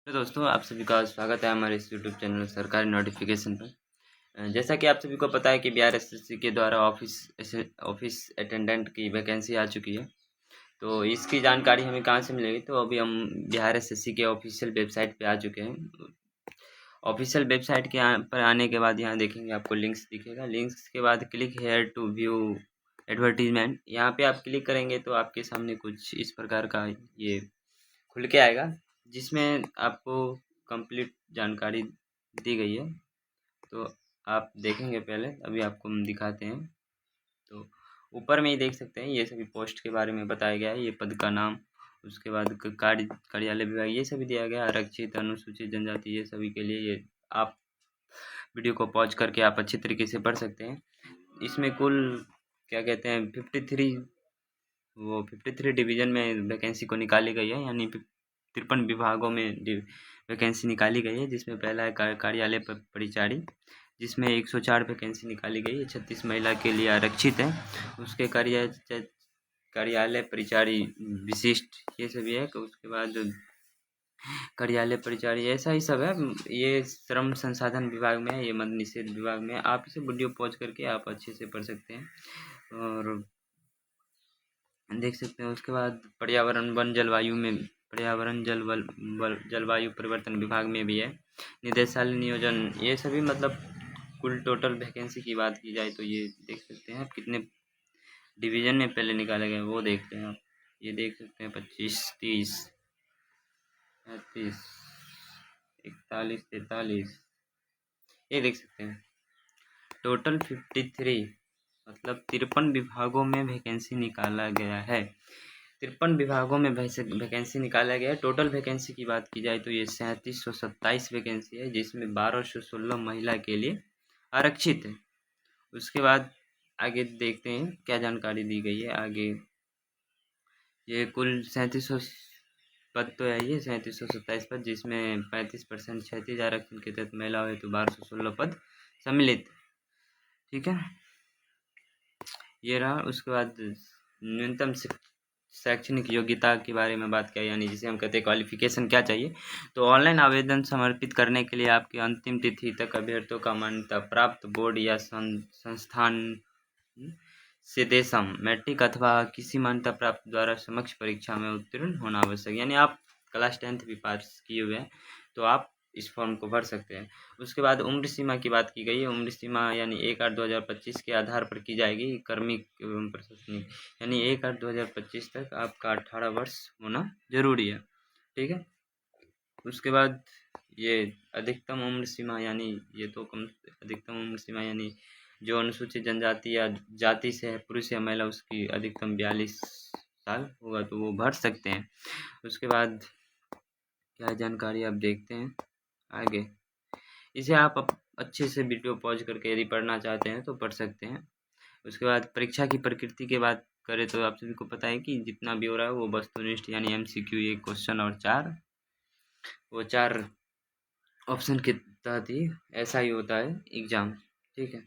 तो दोस्तों आप सभी का स्वागत है हमारे इस यूट्यूब चैनल सरकारी नोटिफिकेशन पर। जैसा कि आप सभी को पता है कि बिहार एसएससी के द्वारा ऑफिस अटेंडेंट की वैकेंसी आ चुकी है। तो इसकी जानकारी हमें कहाँ से मिलेगी? तो अभी हम बिहार एसएससी के ऑफिशियल वेबसाइट पे आ चुके हैं। ऑफिशियल वेबसाइट के पर आने के बाद यहाँ देखेंगे आपको लिंक्स दिखेगा। लिंक्स के बाद click here to view advertisement, यहाँ पे आप क्लिक करेंगे तो आपके सामने कुछ इस प्रकार का ये खुल के आएगा, जिसमें आपको कंप्लीट जानकारी दी गई है। तो आप देखेंगे पहले, अभी आपको हम दिखाते हैं। तो ऊपर में ही देख सकते हैं, ये सभी पोस्ट के बारे में बताया गया है, ये पद का नाम, उसके बाद कार्यालय विभाग, ये सभी दिया गया है। आरक्षित, अनुसूचित जनजाति, ये सभी के लिए ये आप वीडियो को पॉज करके आप अच्छी तरीके से पढ़ सकते हैं। इसमें कुल क्या कहते हैं 53 डिवीज़न में वैकेंसी को निकाली गई है, यानी 53 विभागों में वैकेंसी निकाली गई है। जिसमें पहला है कार्यालय परिचारी, जिसमें 104 वैकेंसी निकाली गई है। 36 महिला के लिए आरक्षित है। उसके कार्यालय परिचारी विशिष्ट, ये सभी है। उसके बाद कार्यालय परिचारी, ऐसा ही सब है। ये श्रम संसाधन विभाग में है, ये मद्य निषेध विभाग में है। आप इसे वीडियो पॉज करके आप अच्छे से पढ़ सकते हैं और देख सकते हैं। उसके बाद पर्यावरण वन जलवायु में, पर्यावरण जलवायु परिवर्तन विभाग में भी है। निदेशालय नियोजन, ये सभी मतलब कुल टोटल वैकेंसी की बात की जाए तो ये देख सकते हैं आप कितने डिवीज़न में पहले निकाले गए वो देखते हैं आप। ये देख सकते हैं 25, 30, 35, 41, 43, ये देख सकते हैं टोटल 53, मतलब 53 विभागों में वैकेंसी निकाला गया है। 53 विभागों में वैकेंसी निकाला गया है। टोटल वैकेंसी की बात की जाए तो ये 3727 वैकेंसी है, जिसमें 1216 महिला के लिए आरक्षित है। उसके बाद आगे देखते हैं क्या जानकारी दी गई है आगे। ये कुल 3700 पद तो है, ये 3727 पद, जिसमें 35% क्षैतिज आरक्षण के तहत महिलाओं हेतु 1216 पद सम्मिलित, ठीक है, ये रहा। उसके बाद न्यूनतम शैक्षणिक योग्यता के बारे में बात किया, यानी जिसे हम कहते हैं क्वालिफिकेशन क्या चाहिए। तो ऑनलाइन आवेदन समर्पित करने के लिए आपकी अंतिम तिथि तक अभ्यर्थियों का मान्यता प्राप्त बोर्ड या संस्थान से देशम मैट्रिक अथवा किसी मान्यता प्राप्त द्वारा समक्ष परीक्षा में उत्तीर्ण होना आवश्यक, यानी आप क्लास 10th भी पास किए हुए हैं तो आप इस फॉर्म को भर सकते हैं। उसके बाद उम्र सीमा की बात की गई है। उम्र सीमा यानी 1/8/2025 के आधार पर की जाएगी। कार्मिक एवं प्रशासनिक, यानी 1/8/2025 तक आपका 18 वर्ष होना जरूरी है, ठीक है। उसके बाद ये अधिकतम उम्र सीमा, यानी ये तो कम, अधिकतम उम्र सीमा यानी जो अनुसूचित जनजाति या जाति से है, पुरुष या महिला, उसकी अधिकतम 42 साल होगा तो वो भर सकते हैं। उसके बाद क्या जानकारी आप देखते हैं आगे। इसे आप अच्छे से वीडियो पॉज करके यदि पढ़ना चाहते हैं तो पढ़ सकते हैं। उसके बाद परीक्षा की प्रकृति की बात करें तो आप सभी को पता है कि जितना भी हो रहा है वो वस्तुनिष्ठ, यानी MCQ, एक क्वेश्चन और चार ऑप्शन के तहत ही ऐसा ही होता है एग्जाम, ठीक है।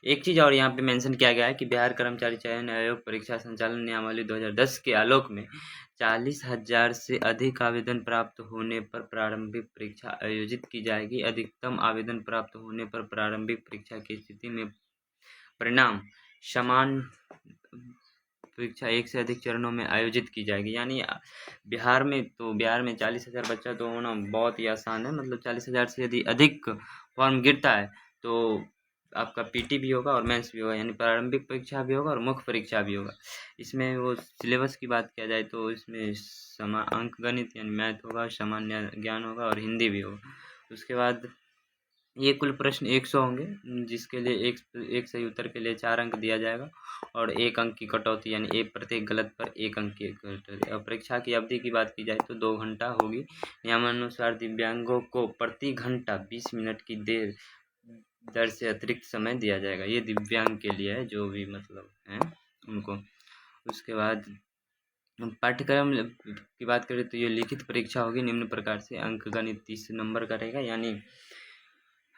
एक चीज़ और यहाँ पे मेंशन किया गया है कि बिहार कर्मचारी चयन आयोग परीक्षा संचालन नियमावली 2010 के आलोक में 40,000 से अधिक आवेदन प्राप्त होने पर प्रारंभिक परीक्षा आयोजित की जाएगी। अधिकतम आवेदन प्राप्त होने पर प्रारंभिक परीक्षा की स्थिति में परिणाम समान परीक्षा एक से अधिक चरणों में आयोजित की जाएगी। यानी बिहार में 40,000 बच्चा तो होना बहुत ही आसान है। मतलब 40,000 से यदि अधिक फॉर्म गिरता है तो आपका PT भी होगा और मेंस भी होगा, यानी प्रारंभिक परीक्षा भी होगा और मुख्य परीक्षा भी होगा। इसमें वो सिलेबस की बात किया जाए तो इसमें अंक गणित यानी मैथ होगा, सामान्य ज्ञान होगा और हिंदी भी होगा। उसके बाद ये कुल प्रश्न 100 होंगे, जिसके लिए एक सही उत्तर के लिए 4 अंक दिया जाएगा और 1 अंक की कटौती, यानी एक प्रत्येक गलत पर 1 अंक की कटौती। अब परीक्षा की अवधि की बात की जाए तो 2 घंटा होगी। नियमानुसार दिव्यांगों को प्रति घंटा 20 मिनट की दर से अतिरिक्त समय दिया जाएगा। ये दिव्यांग के लिए है, जो भी मतलब हैं उनको। उसके बाद पाठ्यक्रम की बात करें तो ये लिखित परीक्षा होगी निम्न प्रकार से। अंक गणित 30 नंबर का रहेगा, यानी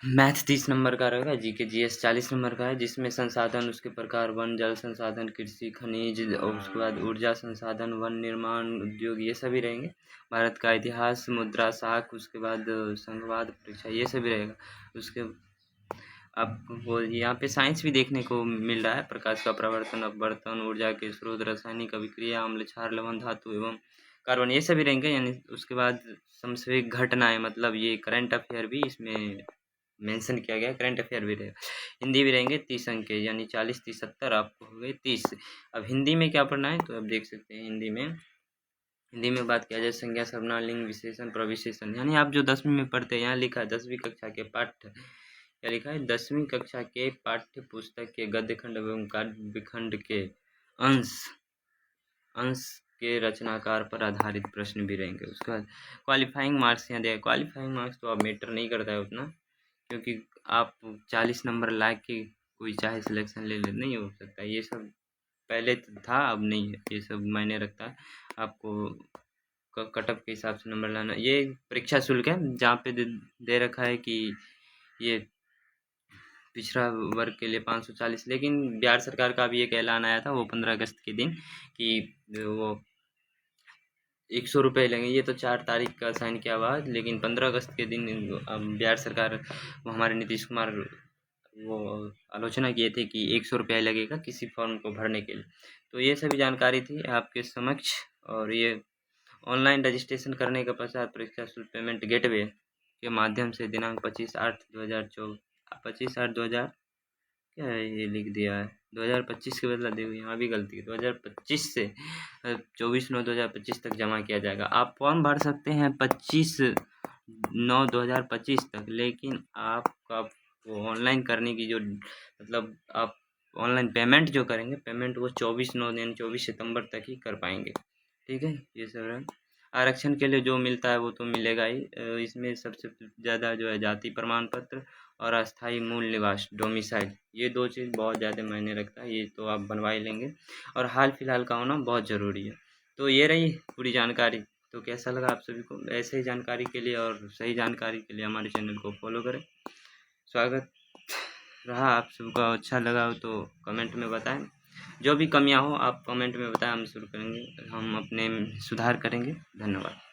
मैथ 30 नंबर का रहेगा, जीके जीएस 40 नंबर का है, जिसमें संसाधन उसके प्रकार वन, जल संसाधन, कृषि, खनिज और उसके बाद ऊर्जा संसाधन, वन निर्माण, उद्योग, ये सभी रहेंगे। भारत का इतिहास, मुद्रा शाख, उसके बाद संघवाद, परीक्षा, ये सभी रहेगा। उसके आपको यहाँ पे साइंस भी देखने को मिल रहा है, प्रकाश का प्रवर्तन, अपवर्तन, ऊर्जा के स्रोत, रासायनिक अभिक्रिया, अम्ल क्षार, लवण धातु एवं कार्बन, ये सभी रहेंगे। यानी उसके बाद समसामयिक घटनाएं, मतलब ये करंट अफेयर भी इसमें मेंशन किया गया है, करंट अफेयर भी रहेगा। हिंदी भी रहेंगे 30 अंक के, यानी 40 30 70 आपको हो गए 30। अब हिंदी में क्या पढ़ना है, तो अब देख सकते हैं हिंदी में बात किया जाए संज्ञा, सर्वनाम, लिंग, विशेषण, प्रविशेषण, यानी आप जो 10वीं में पढ़ते हैं, यहाँ लिखा है 10वीं कक्षा के पाठ्य, क्या लिखा है, 10वीं कक्षा के पाठ्य पुस्तक के गद्य खंड एवं काव्य खंड के अंश अंश के रचनाकार पर आधारित प्रश्न भी रहेंगे। उसके बाद क्वालिफाइंग मार्क्स यहाँ दिया, क्वालिफाइंग मार्क्स तो अब मैटर नहीं करता है उतना, क्योंकि आप 40 नंबर ला के कोई चाहे सिलेक्शन ले ले, नहीं हो सकता ये सब। पहले तो था, अब नहीं है, ये सब मायने रखता है। आपको कट ऑफ के हिसाब से नंबर लाना, ये परीक्षा शुल्क है, जहाँ पे दे रखा है कि ये पिछड़ा वर्ग के लिए 540, लेकिन बिहार सरकार का भी एक ऐलान आया था वो 15 अगस्त के दिन कि वो 100 रुपये लेंगे। ये तो 4 तारीख का साइन किया हुआ, लेकिन 15 अगस्त के दिन बिहार सरकार, वो हमारे नीतीश कुमार वो आलोचना किए थे कि 100 रुपया लगेगा किसी फॉर्म को भरने के लिए। तो ये सभी जानकारी थी आपके समक्ष। और ये ऑनलाइन रजिस्ट्रेशन करने के पश्चात परीक्षा शुल्क पेमेंट गेटवे के माध्यम से दिनांक 25/8/2024 क्या है, ये लिख दिया है 2025 के बदला, देखो यहाँ भी गलती है, 2025 से 24/9/2025 तक जमा किया जाएगा। आप फॉर्म भर सकते हैं 25/9/2025 तक, लेकिन आपका वो ऑनलाइन करने की जो, मतलब आप ऑनलाइन पेमेंट जो करेंगे, पेमेंट वो 24/9 यानी 24 सितंबर तक ही कर पाएंगे। ठीक है, ये सब है। आरक्षण के लिए जो मिलता है वो तो मिलेगा ही। इसमें सबसे ज़्यादा जो है जाति प्रमाण पत्र और अस्थाई मूल निवास डोमिसाइल, ये 2 चीज़ बहुत ज़्यादा मायने रखता है, ये तो आप बनवा ही लेंगे। और हाल फिलहाल का होना बहुत ज़रूरी है। तो ये रही पूरी जानकारी। तो कैसा लगा आप सभी को? ऐसे ही जानकारी के लिए और सही जानकारी के लिए हमारे चैनल को फॉलो करें। स्वागत रहा आप सबका, अच्छा लगा हो तो कमेंट में बताएं। जो भी कमियां हो आप कमेंट में बताएं, हम शुरू करेंगे, हम अपने सुधार करेंगे। धन्यवाद।